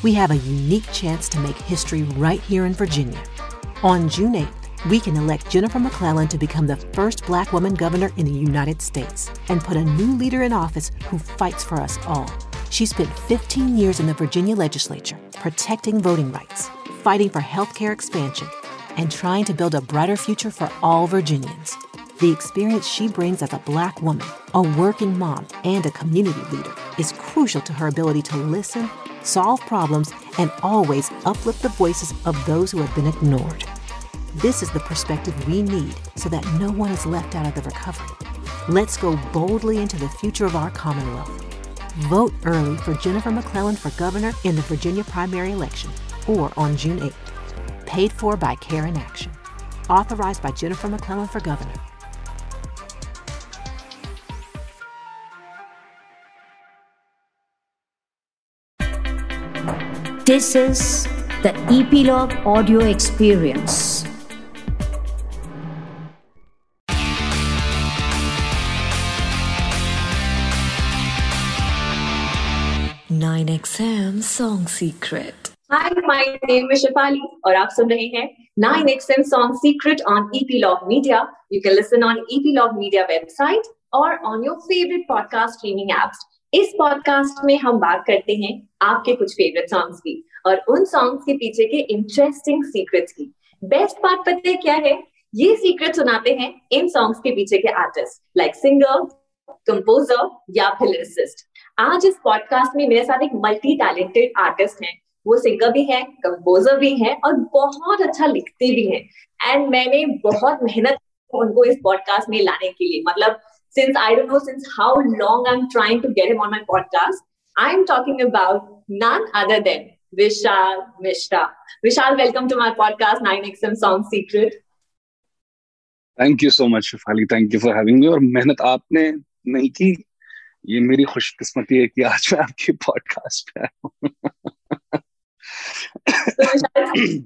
we have a unique chance to make history right here in Virginia. On June 8th, we can elect Jennifer McClellan to become the first Black woman governor in the United States and put a new leader in office who fights for us all. She spent 15 years in the Virginia legislature, protecting voting rights, fighting for healthcare expansion, and trying to build a brighter future for all Virginians. The experience she brings as a Black woman, a working mom, and a community leader is crucial to her ability to listen, solve problems, and always uplift the voices of those who have been ignored. This is the perspective we need so that no one is left out of the recovery. Let's go boldly into the future of our Commonwealth. Vote early for Jennifer McClellan for governor in the Virginia primary election or on June 8th. Paid for by Care in Action. Authorized by Jennifer McClellan for governor. This is the Epilogue Audio Experience. Nine XM Song Secret. Hi, my name is Shefali और आप सुन रहे हैं 9XM Song Secret on Epilogue Media. You can listen on Epilogue Media website or on your favorite podcast streaming apps. इस podcast में हम बात करते हैं आपके कुछ फेवरेट सॉन्ग्स की और उन सॉन्ग्स के पीछे के इंटरेस्टिंग सीक्रेट्स की। बेस्ट पार्ट पता है क्या है? ये सीक्रेट सुनाते हैं इन सॉन्ग्स के पीछे के आर्टिस्ट लाइक सिंगर, कंपोजर या फिर लिरिसिस्ट। आज इस पॉडकास्ट में मेरे साथ एक मल्टी टैलेंटेड आर्टिस्ट हैं। वो सिंगर भी है, कंपोजर भी है और बहुत अच्छा लिखते भी हैं। एंड मैंने बहुत मेहनत उनको इस पॉडकास्ट में लाने के लिए, मतलब since I don't know since how long I'm trying to get him on my podcast. I'm talking about none other than Vishal Mishra. Vishal, welcome to my podcast 9XM Song Secret. Thank you so much, Shefali. Thank you for having me. और मेहनत आपने नहीं की, ये मेरी खुशकिस्मती है कि आज मैं आपके पॉडकास्ट पे आया हूँ। So Vishal, it's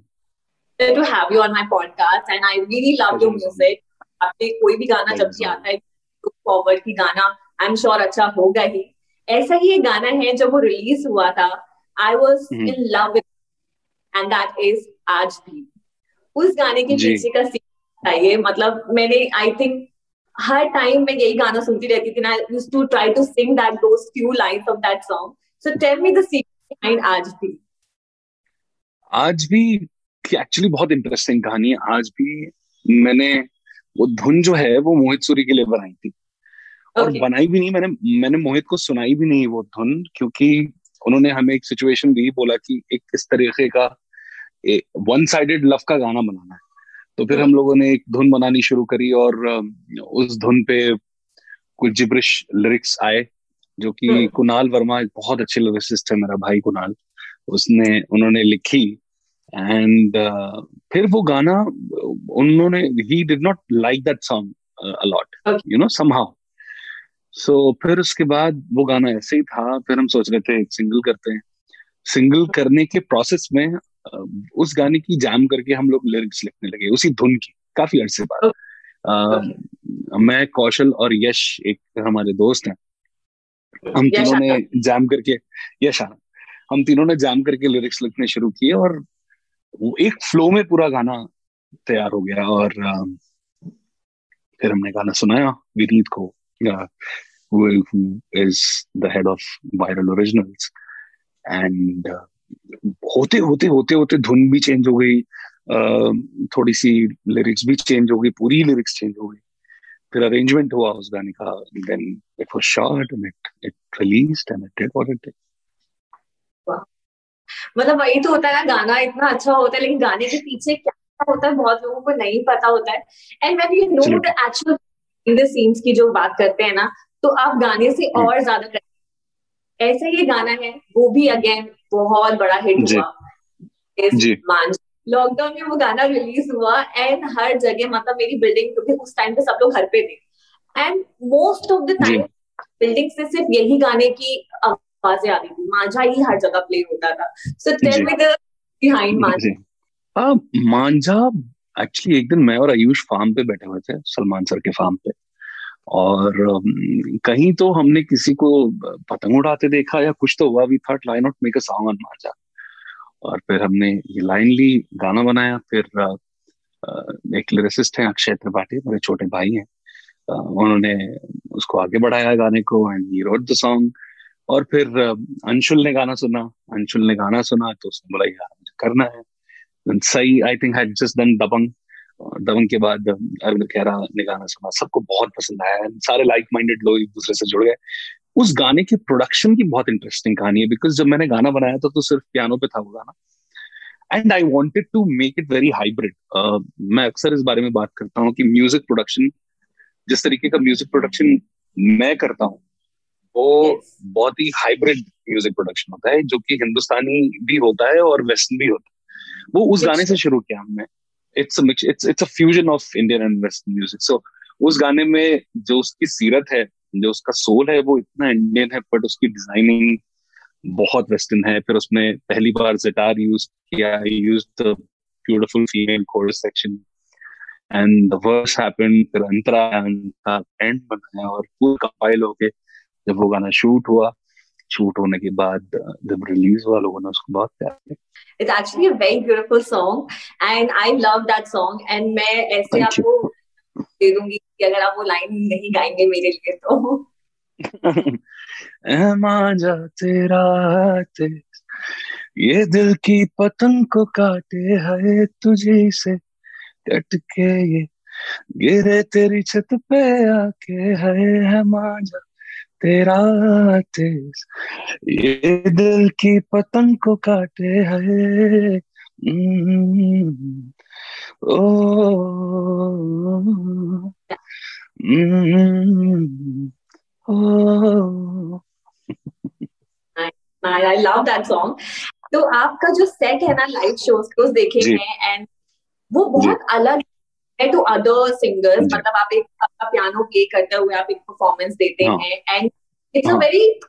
good to have you on my podcast and I really love your music. आपके कोई भी गाना जब भी आता है फॉरवर्ड की गाना आई एम श्योर अच्छा होगा ही। ऐसा ही एक गाना है जब वो रिलीज हुआ था, I was in love with and that is आज भी। उस गाने के पीछे का सीक्रेट है ये, मतलब मैंने आई थिंक हर टाइम मैं यही गाना सुनती रहती थी ना, I used to try to sing that those few lines of that song. So tell me the secret behind आज भी। आज भी एक्चुअली बहुत इंटरेस्टिंग कहानी है। आज भी मैंने वो धुन जो है वो मोहित सूरी के लिए बनाई थी और बनाई भी नहीं, मैंने मोहित को सुनाई भी नहीं वो धुन, क्योंकि उन्होंने हमें एक सिचुएशन दी, बोला कि एक इस तरीके का वन साइडेड लव का गाना बनाना है। तो फिर हम लोगों ने एक धुन बनानी शुरू करी और उस धुन पे कुछ जिब्रिश लिरिक्स आए जो कि कुणाल वर्मा, एक बहुत अच्छे लिरिसिस्ट है मेरा भाई कुणाल, उन्होंने लिखी। एंड फिर वो गाना उन्होंने ही did not like that song a lot, you know, somehow. So फिर उसके बाद वो गाना ऐसे ही था। फिर हम सोच रहे थे सिंगल करते हैं। सिंगल करने के प्रोसेस में उस गाने की जैम करके हम लोग लिरिक्स लिखने लगे उसी धुन की, काफी अरसे बाद। मैं, कौशल और यश, एक हमारे दोस्त हैं, हम तीनों ने जैम करके, हम तीनों ने जैम करके लिरिक्स लिखने शुरू किए और वो एक फ्लो में पूरा गाना तैयार हो गया। और फिर हमने गाना सुनाया विनीत को, who is the head of Viral Originals, and होते धुन भी चेंज हो गई, थोड़ी सी लिरिक्स भी चेंज हो गई, पूरी लिरिक्स चेंज हो गई। फिर अरेंजमेंट हुआ उस गाने का, then it was shot and it released and it did what it did. मतलब वही तो होता है ना, गाना इतना अच्छा होता है लेकिन गाने के पीछे क्या होता है बहुत लोगों को नहीं पता होता है। And when you know the actual in the scenes की जो बात करते हैं ना, तो आप गाने से और ज्यादा करते हैं। ऐसा ही गाना है, वो भी अगेन बहुत बड़ा हिट हुआ, लॉकडाउन में वो गाना रिलीज हुआ एंड हर जगह, मतलब मेरी बिल्डिंग, क्योंकि उस टाइम पे सब लोग घर पे थे and most of the time building से सिर्फ यही गाने की आवाजें आती थी, मांझा ही हर जगह प्ले होता था। So tell me the behind मांझा। मांझा एक्चुअली एक दिन मैं और आयुष फार्म पे बैठे हुए थे, सलमान सर के फार्म पे, और कहीं तो हमने किसी को पतंग उड़ाते देखा या कुछ तो हुआ, we thought why not make a song on Manjha. और फिर हमने ये लाइन ली, गाना बनाया। फिर एक लिरिसिस्ट है अक्षय त्रिपाठी, मेरे छोटे भाई हैं, उन्होंने उसको आगे बढ़ाया गाने को, and he wrote the song. और फिर अंशुल ने गाना सुना तो उसने बोला यार मुझे करना है। And सही, I think had just done Dabangg. और दबंग के बाद अरविंद खेरा ने गाना सुना, सबको बहुत पसंद आया, सारे लाइक माइंडेड लोग एक दूसरे से जुड़ गए। उस गाने की प्रोडक्शन की बहुत इंटरेस्टिंग कहानी है, बिकॉज जब मैंने गाना बनाया था तो सिर्फ पियानो पे था वो गाना, and I wanted to make it very hybrid. मैं अक्सर इस बारे में बात करता हूँ कि म्यूजिक प्रोडक्शन, जिस तरीके का म्यूजिक प्रोडक्शन मैं करता हूँ, वो बहुत ही हाइब्रिड म्यूजिक प्रोडक्शन होता है, जो कि हिंदुस्तानी भी होता है और वेस्टर्न भी होता है। वो उस गाने से शुरू किया हमने। It's a fusion of Indian and western music. So उस गाने में जो उसकी सीरत है, जो उसका सोल है, वो इतना इंडियन है, बट उसकी डिजाइनिंग बहुत वेस्टर्न है। फिर उसमें पहली बार सितार यूज किया, use the beautiful female chorus section, and the verse happened, फिर अंतरा एंड बनाया, और पूरा कंपाइल होके जब वो गाना शूट होने के बाद जब रिलीज हुआ, लोगों ने उसको बहुत प्यार किया। It's actually a very beautiful song and I love that song, and मैं ऐसे आपको दे दूंगी कि अगर आप वो लाइन नहीं गाएंगे मेरे लिए तो। मांझा तेरा तेज, ये दिल की पतंग को काटे है तुझे से कट के, ये गिरे तेरी छत पे आके है मांझा तेरा तेज, ये दिल की पतंग को काटे है। ओ ओ। I love that song. तो आपका जो सेट है ना लाइव शोज देखे हैं, एंड वो बहुत अलग है टू अदर सिंगर्स। मतलब आप एक पियानो प्ले करते हुए आप एक परफॉर्मेंस देते हैं, and it's a very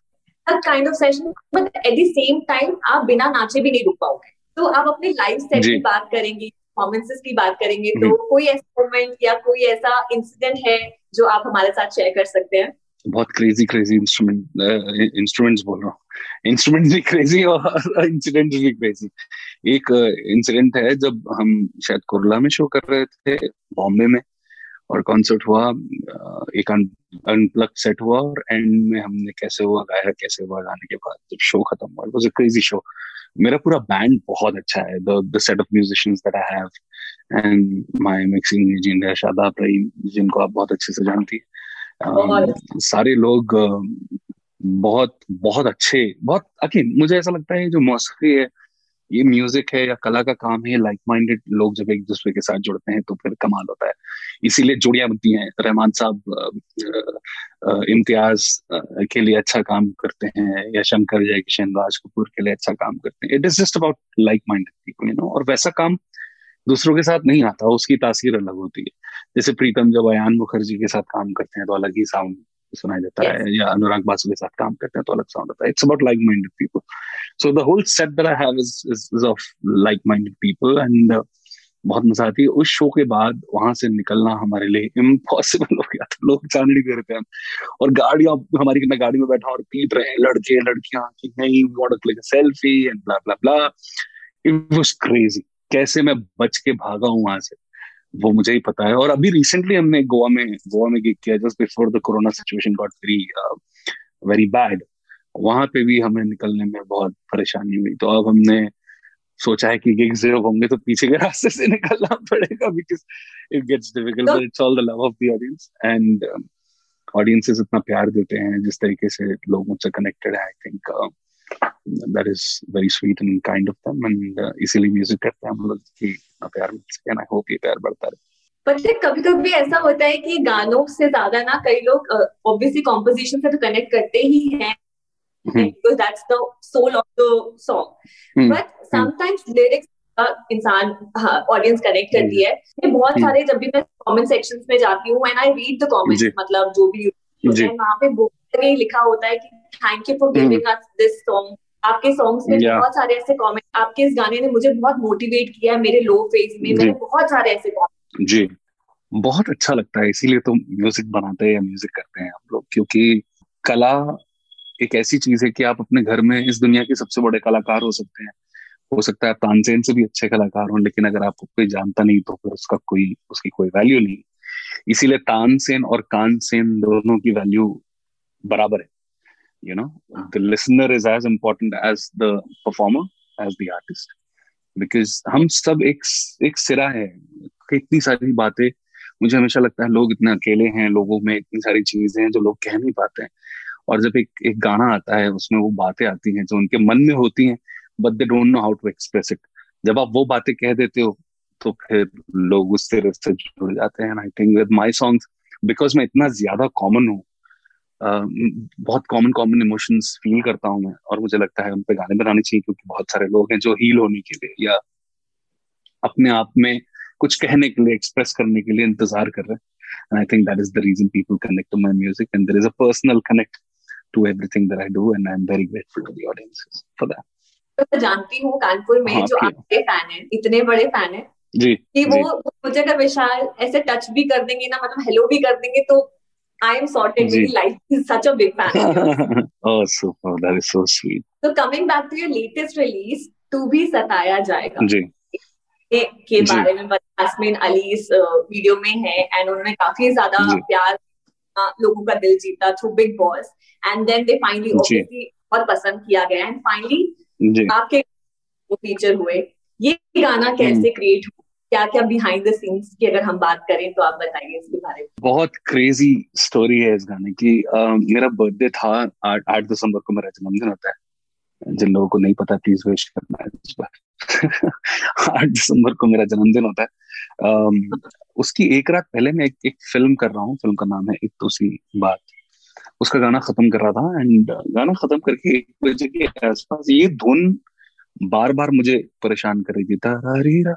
kind of session, but at the same time आप बिना नाचे भी नहीं रुक पाओगे। तो आप अपने लाइव सेट की बात करेंगे, परफॉर्मेंसेस की बात करेंगे, तो कोई ऐसा मोमेंट या कोई ऐसा इंसिडेंट है जो आप हमारे साथ शेयर कर सकते हैं? बहुत क्रेजी इंस्ट्रूमेंट्स बोल रहा हूँ, इंस्ट्रूमेंट्स भी क्रेजी और इंसिडेंट्स भी क्रेजी। एक इंसिडेंट है, जब हम शायद कुरला में शो कर रहे थे बॉम्बे में, और कॉन्सर्ट हुआ, एक अनप्लग सेट हुआ, और एंड में हमने कैसे हुआ गाया, कैसे हुआ गाने के बाद जब शो खत्म हुआ, it was a crazy show. मेरा पूरा बैंड बहुत अच्छा है, the set of musicians that I have, and my mixing engineer Shadab Rahim, जिनको आप बहुत अच्छे से जानती है। सारे लोग बहुत बहुत अच्छे, बहुत अकीन। मुझे ऐसा लगता है जो मौसीकी है, ये म्यूजिक है या कला का काम है, लाइक माइंडेड लोग जब एक दूसरे के साथ जुड़ते हैं तो फिर कमाल होता है। इसीलिए जोड़ियां बनती हैं। रहमान साहब इम्तियाज के लिए अच्छा काम करते हैं, या शंकर जयकिशन राज कपूर के लिए अच्छा काम करते हैं। It is just about like minded people, you know. और वैसा काम दूसरों के साथ नहीं आता, उसकी तासीर अलग होती है। जैसे प्रीतम जब अयान मुखर्जी के साथ काम करते हैं तो अलग ही साउंड सुनाई देता है, या अनुराग बासु के साथ काम करते हैं तो अलग साउंड आता है। It's about like minded people. So the whole set that I have is of like minded people, and बहुत मजा आती है। उस शो के बाद वहां से निकलना हमारे लिए इम्पॉसिबल हो गया था, लोग जाने नहीं दे रहे थे हम। और गाड़ियां हमारी, मैं गाड़ी में बैठा और पीट रहे हैं लड़के लड़कियां कि नहीं, we want to click a selfie and blah blah blah. It was crazy. कैसे मैं बच के भागा हूं वहां से, वो मुझे ही पता है। और अभी रिसेंटली हमने गोवा में गिग किया, just before the corona situation got very bad. वहां पे भी हमें निकलने में बहुत परेशानी हुई, तो अब हमने सोचा है कि गिग्स जब होंगे तो पीछे के रास्ते से निकलना पड़ेगा, because it gets difficult, but it's all the love of the audience, and audiences इतना प्यार देते हैं, जिस तरीके से लोग मुझसे कनेक्टेड है, I think that is very sweet and kind of them, and इसीलिए म्यूजिक करते हैं हम लोग कि प्यार मिल सके, and I hope ये प्यार बढ़ता रहे। पता है कभी कभी ऐसा होता है कि गानों से ज्यादा ना कई लोग ऑब्वियसली कॉम्पोजिशन से तो कनेक्ट करते ही हैं, because that's the soul of the song, but sometimes lyrics इंसान ऑडियंस कनेक्ट करती है। मैं बहुत सारे, जब भी मैं कमेंट सेक्शंस में जाती हूँ and I read the comments, मतलब जो भी होते हैं वहाँ पे बहुत लिखा होता है कि thank you for giving us this song. आपके सॉन्ग्स में बहुत सारे ऐसे कमेंट, आपके इस गाने ने मुझे बहुत मोटिवेट किया है मेरे लो फेज में, मैंने बहुत सारे ऐसे कमेंट। जी, बहुत अच्छा लगता है। इसीलिए तो म्यूजिक बनाते हैं या म्यूजिक करते हैं हम लोग, क्योंकि कला एक ऐसी चीज है कि आप अपने घर में इस दुनिया के सबसे बड़े कलाकार हो सकते हैं, हो सकता है तानसेन से भी अच्छे कलाकार हों, लेकिन अगर आपको कोई जानता नहीं तो फिर उसकी कोई वैल्यू नहीं। इसीलिए तानसेन और कानसेन दोनों की वैल्यू बराबर है। You know, the listener is as important as the performer, as the artist, because हम सब एक सिरा है। इतनी सारी बातें, मुझे हमेशा लगता है लोग इतने अकेले हैं, लोगों में इतनी सारी चीजें हैं जो लोग कह नहीं पाते हैं। और जब एक गाना आता है, उसमें वो बातें आती हैं जो उनके मन में होती हैं, but they don't know how to express it. जब आप वो बातें कह देते हो तो फिर लोग उस तरह से जुड़ जाते हैं। I think with my songs, because मैं इतना ज्यादा कॉमन हूँ, बहुत कॉमन इमोशंस फील करता हूँ मैं, और मुझे लगता है उन पे गाने बनाने चाहिए, क्योंकि बहुत सारे लोग हैं जो हील होने के लिए या अपने आप में कुछ कहने के लिए, एक्सप्रेस करने के लिए इंतजार कर रहे हैं। And I think that is the reason people connect to my music, and there is a personal connect to everything that I do, and I'm very grateful to the audiences for that. तो मैं जानती हूँ कानपुर में जो आपके fan हैं, इतने बड़े फैन हैं जी, कि वो मुझे अगर विशाल ऐसे टच भी कर देंगे ना, मतलब हेलो भी कर देंगे, तो I am sorted. मेरी life is such a big fan. Oh, super! That is so sweet. So coming back to your latest release, तू भी सताया जाएगा जी के बारे में यास्मीन अली इस वीडियो में है, एंड उन्होंने काफी ज्यादा प्यार लोगों का दिल जीता through Bigg Boss, and then they finally obviously बहुत पसंद किया गया, एंड फाइनली आपके वो फीचर हुए। ये गाना कैसे क्रिएट हुआ, क्या क्या बिहाइंड द सीन्स की अगर हम बात करें तो आप बताइए इसके बारे में। बहुत क्रेजी स्टोरी है इस गाने की। मेरा बर्थडे था 8 दिसंबर को, मेरा जन्मदिन होता है। जिन लोगों को नहीं पता प्लीज विश करना है इस बार। 8 दिसंबर को मेरा जन्मदिन होता है। उसकी एक रात पहले मैं एक फिल्म कर रहा हूँ, फिल्म का नाम है एक दूसरी बात। उसका गाना खत्म कर रहा था, एंड गाना खत्म करके 1 बजे के आसपास ये धुन बार बार मुझे परेशान कर रही थी। दरारीरा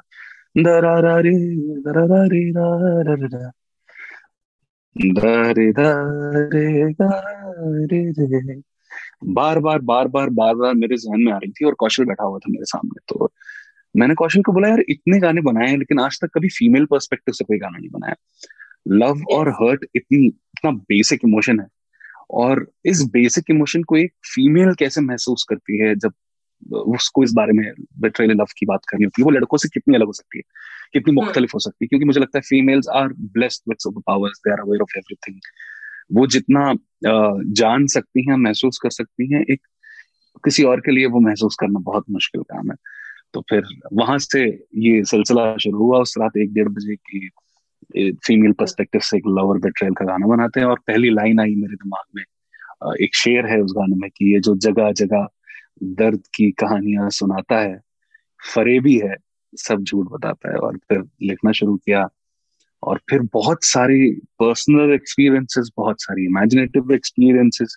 दरारी दरारी दरारा दरे दरे दरे, बार बार मेरे जहन में आ रही थी। और कौशल बैठा हुआ था मेरे सामने, तो मैंने कौशल को बोला, यार इतने गाने बनाए हैं लेकिन आज तक कभी फीमेल पर्सपेक्टिव से कोई गाना नहीं बनाया। लव और हर्ट इतना बेसिक इमोशन है, और इस बेसिक इमोशन को एक फीमेल कैसे महसूस करती है जब उसको इस बारे में बेट्रेयल लव की बात करनी होती है, वो लड़कों से कितनी अलग हो सकती है, कितनी मुख्तलिफ हो सकती है। क्योंकि मुझे लगता है females are blessed with super powers, they are aware of everything. वो जितना जान सकती हैं, महसूस कर सकती हैं, एक किसी और के लिए वो महसूस करना बहुत मुश्किल काम है। तो फिर वहां से ये सिलसिला शुरू हुआ। उस रात 1-1:30 बजे की फीमेल पर्सपेक्टिव से एक लव और बेट्रेयल का गाना बनाते हैं, और पहली लाइन आई मेरे दिमाग में, एक शेर है उस गाने में कि ये जो जगह जगह दर्द की कहानियां सुनाता है, फरेबी है, सब झूठ बताता है। और फिर लिखना शुरू किया, और फिर बहुत सारी पर्सनल एक्सपीरियंसेस, बहुत सारी इमेजिनेटिव एक्सपीरियंसेस,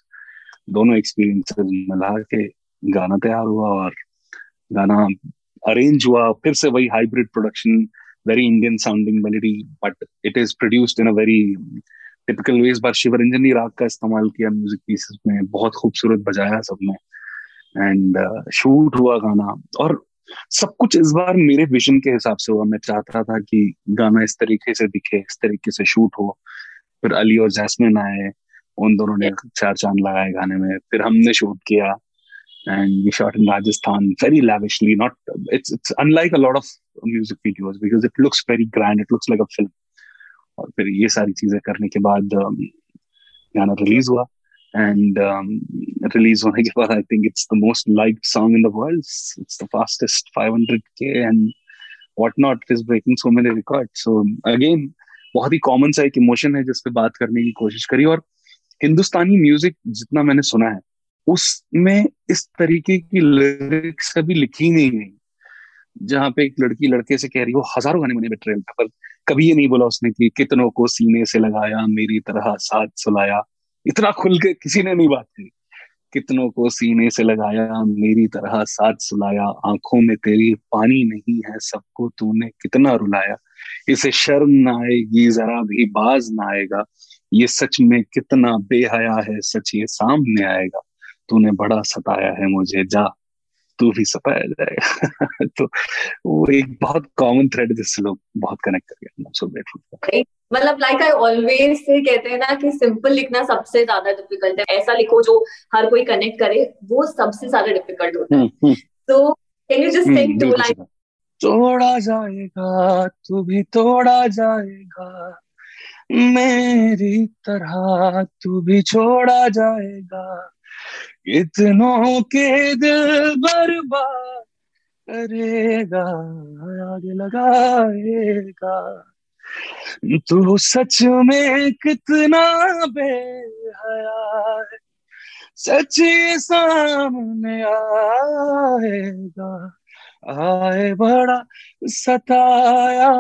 दोनों एक्सपीरियंसेस मिला के गाना तैयार हुआ, और गाना अरेंज हुआ। फिर से वही hybrid production, very Indian sounding melody, but it is produced in a very typical way. इस बार शिवरंजनी राग का इस्तेमाल किया म्यूजिक पीसेस में, बहुत खूबसूरत बजाया सबने, एंड शूट हुआ गाना। और सब कुछ इस बार मेरे विजन के हिसाब से हुआ। मैं चाहता था कि गाना इस तरीके से दिखे, इस तरीके से शूट हो। फिर अली और जैस्मिन आए, उन दोनों ने 4 चांद लगाए गाने में। फिर हमने शूट किया, and we shot in Rajasthan very lavishly. It's unlike a lot of music videos because it looks very grand. It looks like a film. और फिर ये सारी चीजें करने के बाद गाना रिलीज हुआ, and रिलीज होने के बाद I think it's the most liked song in the world. It's the fastest 500K and whatnot. It is breaking so many records. So again, बहुत ही कॉमन सा एक इमोशन है जिस पे बात करने की कोशिश करी। और हिंदुस्तानी म्यूजिक जितना मैंने सुना है, उसमें इस तरीके की लिरिक्स कभी लिखी नहीं गई, जहां पे एक लड़की लड़के से कह रही हो। हजारों गाने बने बेट्रेयल पे, पर कभी ये नहीं बोला उसने कि कितनों को सीने से लगाया, मेरी तरह साथ सुलाया। इतना खुल के किसी ने नहीं बात करी। कितनों को सीने से लगाया, मेरी तरह साथ सुलाया, आंखों में तेरी पानी नहीं है, सबको तूने कितना रुलाया। इसे शर्म ना आएगी, जरा भी बाज ना आएगा, ये सच में कितना बेहया है, सच ये सामने आएगा। तूने बड़ा सताया है मुझे, जा तू भी सताया जाएगा। तो वो एक बहुत कॉमन थ्रेड जिससे लोग बहुत कनेक्ट कर गए। So grateful. मतलब लाइक आई ऑलवेज से कहते हैं ना कि सिंपल लिखना सबसे ज्यादा डिफिकल्ट है। ऐसा लिखो जो हर कोई कनेक्ट करे, वो सबसे ज्यादा डिफिकल्ट होता है। तो Can you just sing 2 lines? तोड़ा जाएगा तू भी तोड़ा जाएगा, मेरी तरह तू भी छोड़ा जाएगा, इतनों के दिल बर्बाद करेगा, आग लगाएगा। तू सच में कितना बेहया है, सच ये सामने आएगा, आए बड़ा सताया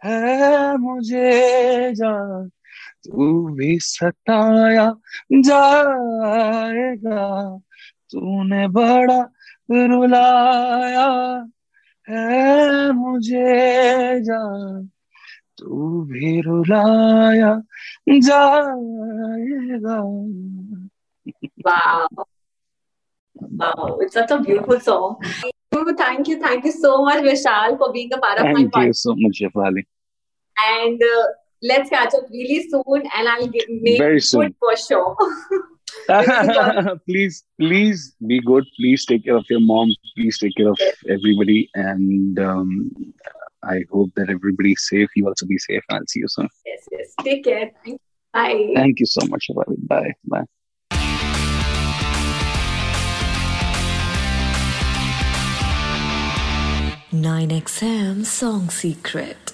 है मुझे जान, तू भी सताया जाएगा, तूने बड़ा रुलाया है मुझे जान, तू भी रुलाया जाएगा। Wow. Wow, it's such a beautiful song. Thank you so much, Vishal, for being a part of my podcast. Thank you so much, Shefali. And let's catch up really soon, and I'll make very it soon good for sure. Please be good. Please take care of your mom. Please take care of everybody. And I hope that everybody's safe. You also be safe. I'll see you soon. Yes. Take care. Bye. Thank you so much, Shefali. Bye. 9XM Song Secret.